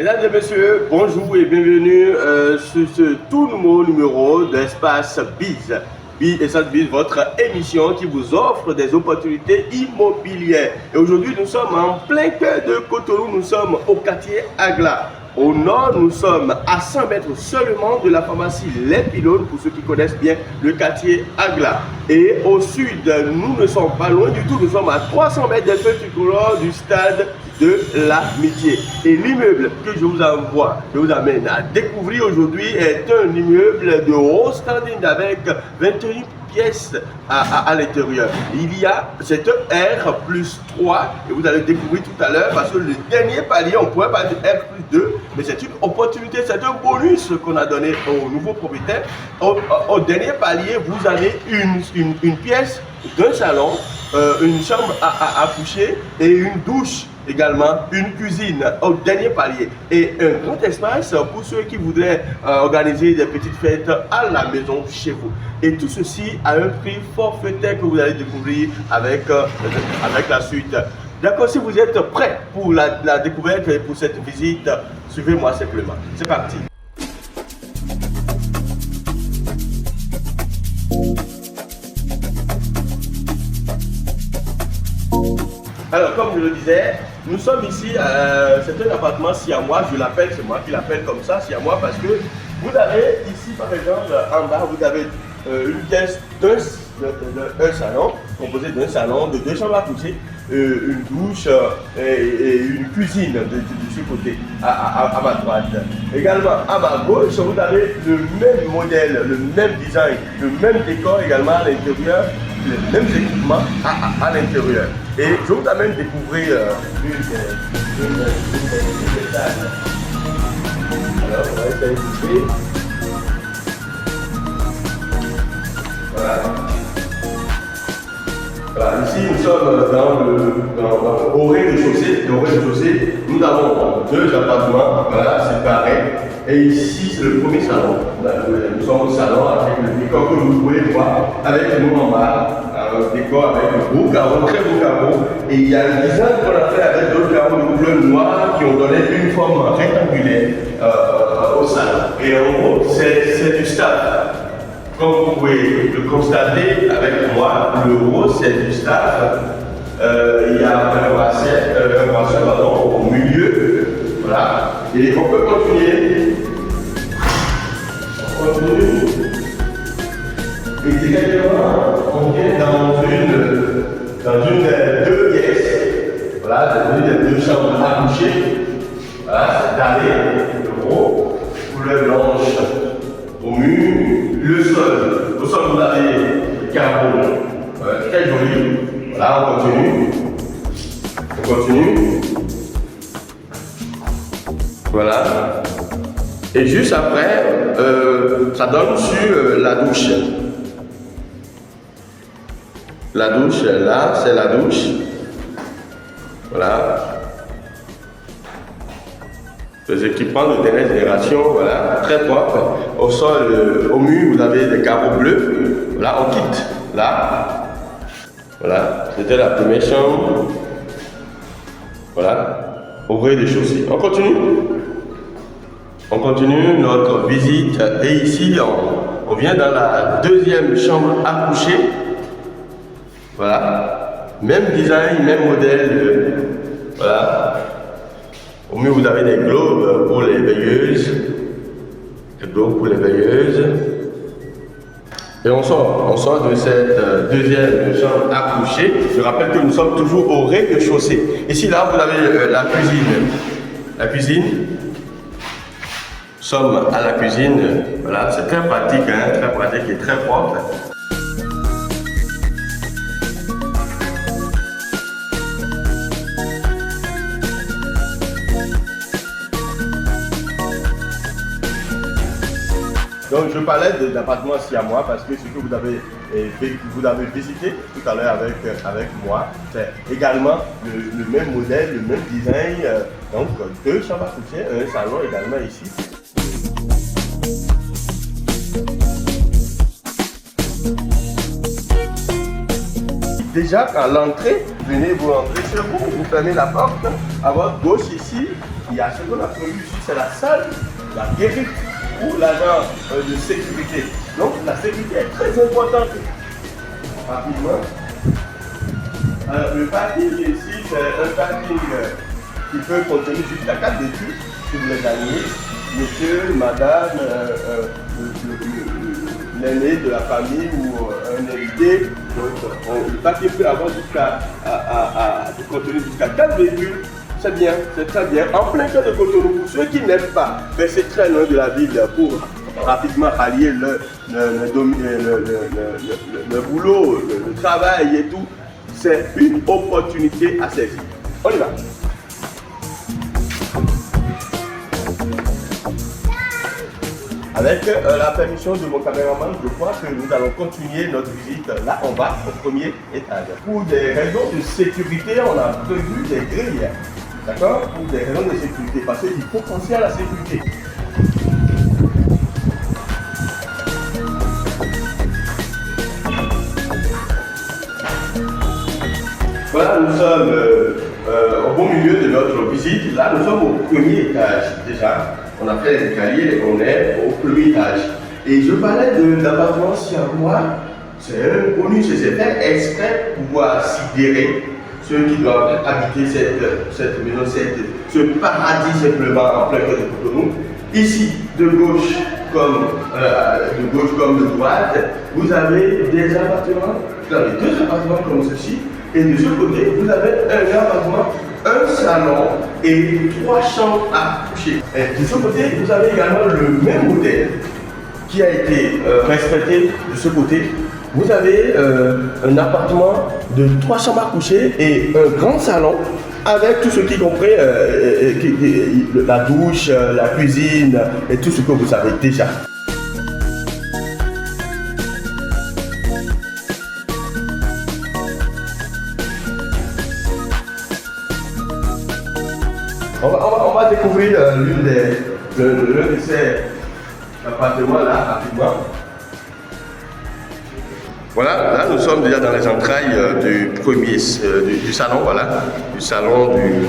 Mesdames et messieurs, bonjour et bienvenue sur ce tout nouveau numéro d'Espace Biz. Espace Biz, votre émission qui vous offre des opportunités immobilières. Et aujourd'hui, nous sommes en plein cœur de Cotonou, nous sommes au quartier Agla. Au nord, nous sommes à 100 mètres seulement de la pharmacie Les Pylônes, pour ceux qui connaissent bien le quartier Agla. Et au sud, nous ne sommes pas loin du tout, nous sommes à 300 mètres des feux tricolores du stade de l'Amitié. Et l'immeuble que je vous amène à découvrir aujourd'hui est un immeuble de haut standing avec 21 pièces à l'intérieur. C'est un R+3 et vous allez découvrir tout à l'heure parce que le dernier palier, on pourrait pas dire R+2, mais c'est une opportunité, c'est un bonus qu'on a donné aux nouveaux propriétaires. Au dernier palier, vous avez une pièce d'un salon, une chambre à coucher et une douche. Également une cuisine au dernier palier et un grand espace pour ceux qui voudraient organiser des petites fêtes à la maison chez vous. Et tout ceci à un prix forfaitaire que vous allez découvrir avec la suite. D'accord, si vous êtes prêts pour la découverte et pour cette visite, suivez-moi simplement. C'est parti. Alors, comme je le disais, nous sommes ici, c'est un appartement siamois, c'est moi qui l'appelle comme ça, siamois, parce que vous avez ici, par exemple, en bas, vous avez une pièce d'un salon, composé d'un salon, de deux chambres à coucher, une douche et une cuisine de ce côté, à ma droite. Également, à ma gauche, vous avez le même modèle, le même design, le même décor également à l'intérieur, les mêmes équipements à l'intérieur. Et je vous amène découvrir une salle. Alors, on va essayer d'ouvrir. Voilà, ici nous sommes au rez-de-chaussée. Au rez-de-chaussée, nous avons deux appartements séparés. Et ici, c'est le premier salon. Nous sommes au salon avec le décor que vous pouvez voir avec nous en bas. Un décor avec un beau carreau, très beau carreau. Et il y a un design qu'on a fait avec d'autres carreaux de couleur noire qui ont donné une forme rectangulaire au salon. Et en gros, c'est du staff. Comme vous pouvez le constater avec moi, le haut c'est du staff. Il y a un brasseur au milieu. Voilà. Et on peut continuer. On continue. Et directement, on vient dans une des deux pièces. Voilà, des deux chambres à coucher. Voilà, c'est allé, le haut, couleur blanche au mur. Le sol, au sol vous avez le carreau, très joli. Voilà, on continue. On continue. Voilà. Et juste après, ça donne sur la douche. La douche, là, c'est la douche. Voilà. Les équipements de dernière génération, voilà, très propres. Au sol, au mur, vous avez des carreaux bleus. Là, on quitte. Là. Voilà. C'était la première chambre. Voilà. Au rez-de-chaussée. On continue. On continue notre visite. Et ici, on vient dans la deuxième chambre à coucher. Voilà. Même design, même modèle. Voilà. Au milieu, vous avez des globes pour les veilleuses. Des globes pour les veilleuses. Et on sort de cette deuxième chambre à coucher. Je rappelle que nous sommes toujours au rez-de-chaussée. Ici, là, vous avez la cuisine. La cuisine. Nous sommes à la cuisine. Voilà, c'est très pratique, très pratique et très propre. Donc je parlais d'appartement siamois parce que ce que vous avez visité tout à l'heure avec moi, c'est également le même modèle, le même design. Donc deux chambres à coucher, un salon également ici. Déjà, à l'entrée, venez vous rentrer chez vous, vous fermez la porte. À votre gauche ici, il y a ce qu'on a prévu ici, c'est la salle, la guérite ou l'agent de sécurité. Donc la sécurité est très importante. Rapidement. Alors, le parking ici, c'est un parking qui peut contenir jusqu'à 4 véhicules si vous les gagnez. Monsieur, madame, l'aîné de la famille ou un invité. Donc, le parking peut avoir contenir jusqu'à 4 véhicules. C'est bien, c'est très bien. En plein cœur de Cotonou, pour ceux qui n'aiment pas rester très loin de la ville pour rapidement allier le boulot, le travail et tout, c'est une opportunité à saisir. On y va. Avec la permission de mon caméraman, je crois que nous allons continuer notre visite. Là, on va au premier étage. Pour des raisons de sécurité, on a prévu des grilles. D'accord? Pour des raisons de sécurité, parce qu'il faut penser à la sécurité. Voilà, nous sommes au beau milieu de notre visite. Là, nous sommes au premier étage déjà. On a fait les escaliers, on est au premier étage. Et je parlais de l'appartement siamois. C'est un bonus, c'est fait exprès pour pouvoir sidérer ceux qui doivent habiter cette maison, ce paradis simplement en plein cœur de Cotonou. Ici, de gauche comme de droite, vous avez des appartements, vous avez 2 appartements comme ceci, et de ce côté, vous avez un appartement, un salon et 3 chambres à coucher. Et de ce côté, vous avez également le même modèle qui a été respecté de ce côté. Vous avez un appartement de 3 chambres à coucher et un grand salon avec tout ce qui comprend la douche, la cuisine et tout ce que vous savez déjà. On va découvrir l'un de ces appartements là rapidement. Voilà, là nous sommes déjà dans les entrailles du salon, voilà, du salon du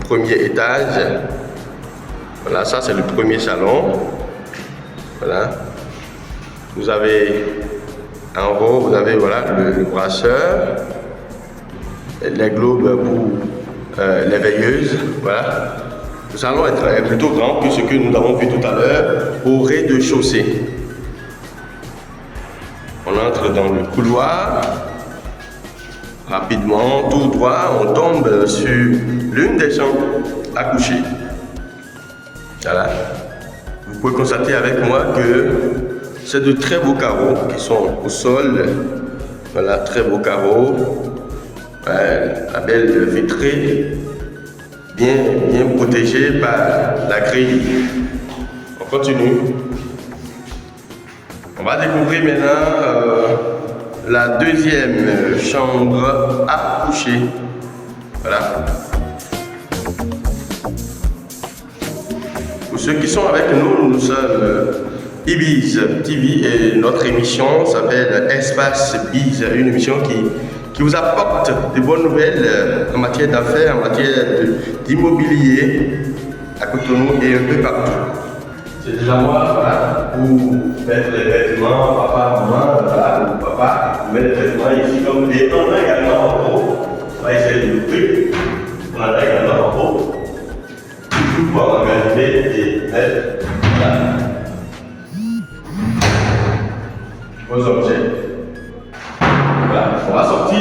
premier étage. Voilà, ça c'est le premier salon. Voilà. Vous avez en haut, vous avez voilà le brasseur, les globes pour les veilleuses, voilà. Le salon est plutôt grand que ce que nous avons vu tout à l'heure au rez-de-chaussée. On entre dans le couloir, rapidement, tout droit, on tombe sur l'une des chambres à coucher. Voilà. Vous pouvez constater avec moi que c'est de très beaux carreaux qui sont au sol. Voilà, très beaux carreaux. Ouais, la belle vitrée, bien protégée par la grille. On continue. On va découvrir maintenant la deuxième chambre à coucher. Voilà. Pour ceux qui sont avec nous, nous sommes Ibiz TV et notre émission s'appelle Espace Biz, une émission qui vous apporte de bonnes nouvelles en matière d'affaires, en matière d'immobilier à Cotonou et un peu partout. C'est déjà moi, voilà, pour mettre les vêtements, papa, maman, voilà, ou papa, mettre les vêtements ici comme des. On a également en haut, on va essayer de l'ouvrir. On a également en haut, toujours pour organiser et mettre, voilà, vos objets. Voilà, on va sortir.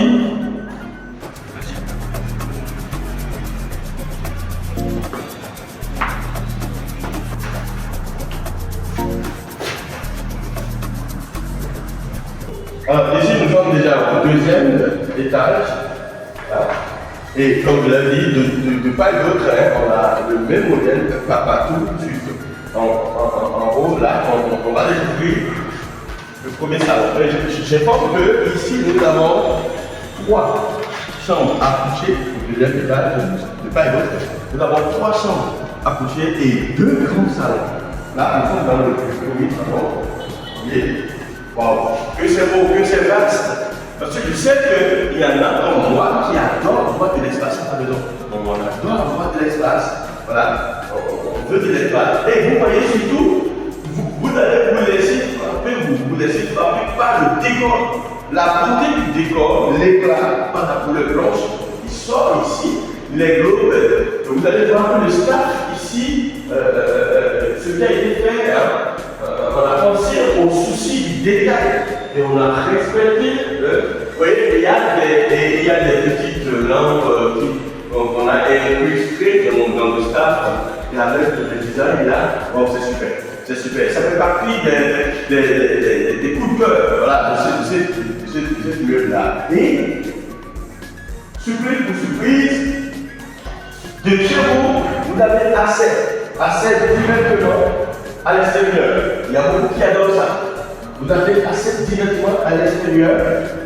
Alors ici nous sommes déjà au deuxième étage. Voilà. Et comme je l'ai dit, de part et d'autre, on a le même modèle, pas partout, juste en haut, là, on va découvrir le premier salon. J'informe que ici nous avons 3 chambres à coucher, au deuxième étage, de part et d'autre. Nous avons 3 chambres à coucher et 2 grands salons. Là, nous sommes dans le premier salon. Wow, que c'est beau, que c'est vaste. Parce que je sais qu'il y en a comme moi qui adorent avoir de l'espace à la maison. On adore avoir de l'espace. Voilà. veut de l'espace. Et vous voyez surtout, vous allez vous laisser frapper par le décor. La beauté du décor, l'éclat par la couleur blanche, il sort ici, les globes. Vous allez voir que le staff ici, ce qui a été fait, on a pensé au souci du détail et on a respecté. Vous voyez, il y a des petites lampes qu'on a incrustées dans le staff. Et avec le design là, bon, c'est super. C'est super. Ça fait partie des coups de cœur. Voilà, de cette mur-là. Et, surprise pour surprise, de chez vous avez accès directement à l'extérieur. Il y a beaucoup qui adorent ça. Vous avez accès directement à l'extérieur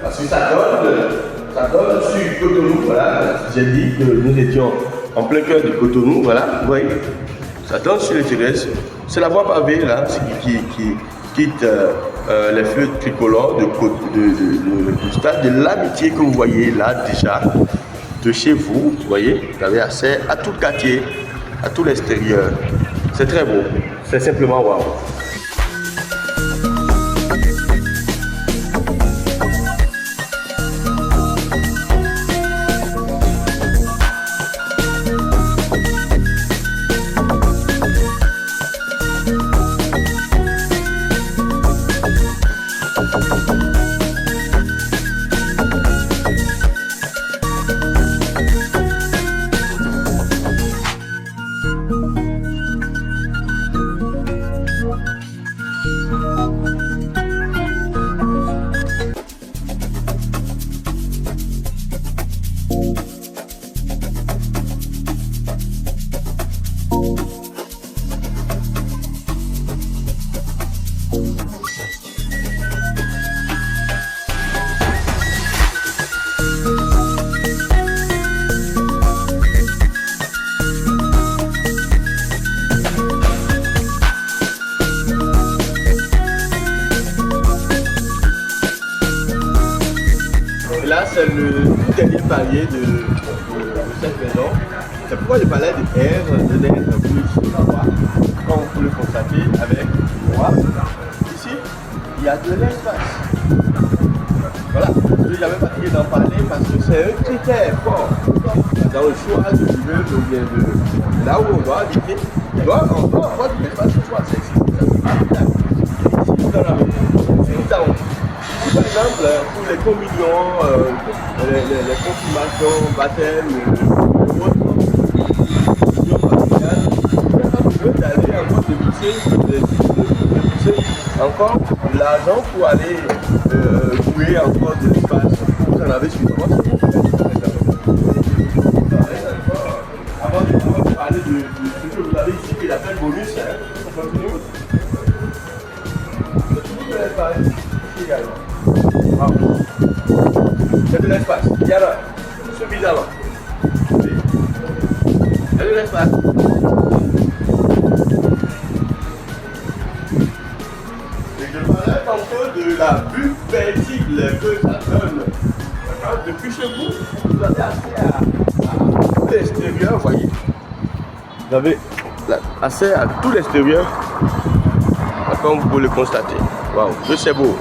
parce que ça donne sur Cotonou. Voilà, j'ai dit que nous étions en plein cœur de Cotonou. Voilà, vous voyez, ça donne sur l'extérieur. C'est la voie pavée là qui quitte les feux tricolores du stade de l'Amitié que vous voyez là déjà de chez vous. Vous voyez, vous avez accès à tout le quartier, à tout l'extérieur. C'est très beau, c'est simplement waouh. Là, c'est le dernier palier de cette maison. C'est pourquoi je parlais de air, de l'air plus froid, comme vous le constatez avec moi. Ici, il y a de l'espace. Voilà, je n'avais pas essayé d'en parler parce que c'est un critère fort dans le choix de l'immeuble ou bien de là où on doit habiter. On doit avoir de l'espace pour soi. C'est ici, par exemple, pour les communions, les confirmations, baptêmes, autres, d'aller encore débourser encore l'argent pour aller louer encore de l'espace. Vous en avez suffisamment. Avant de parler de ce que vous avez ici, qui appelle bonus, on continue. Tout de l'espace ici également. C'est de l'espace. Il y en a suffisamment. Il y a de l'espace. Et je parlais tantôt de la vue paisible que ça donne. Depuis chez vous, vous avez accès à tout l'extérieur, vous voyez. Vous avez accès à tout l'extérieur, comme vous pouvez le constater. Waouh, c'est beau.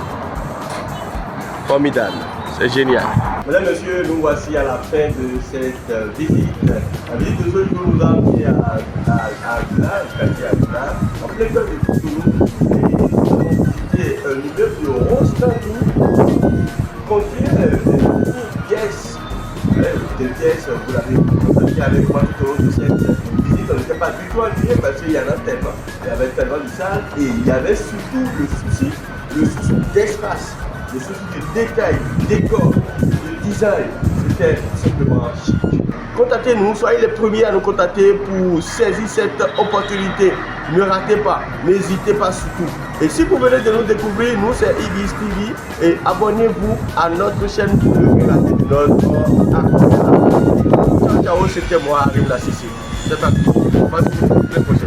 Formidable, c'est génial. Mesdames, Messieurs, nous voici à la fin de cette visite. La visite de ce jour nous a amené à quartier Aguilar, en plein cœur de Cotonou. Et nous avons visité un immeuble de Rostandou qui contient des pièces, vous l'avez constaté avec moi tout au long de cette visite. On n'était pas du tout ennuyé parce qu'il y en a tellement. Il y avait tellement de salles et il y avait surtout le souci d'espace. Le souci de détail, de décor, de design, c'était tout simplement chic. Contactez-nous, soyez les premiers à nous contacter pour saisir cette opportunité. Ne ratez pas, n'hésitez pas surtout. Et si vous venez de nous découvrir, nous c'est Ibis TV et abonnez-vous à notre chaîne pour ne pas rater notre acte. Ciao, ciao, c'était moi, Arim Lassissi. C'est parti, on va se retrouver très prochainement.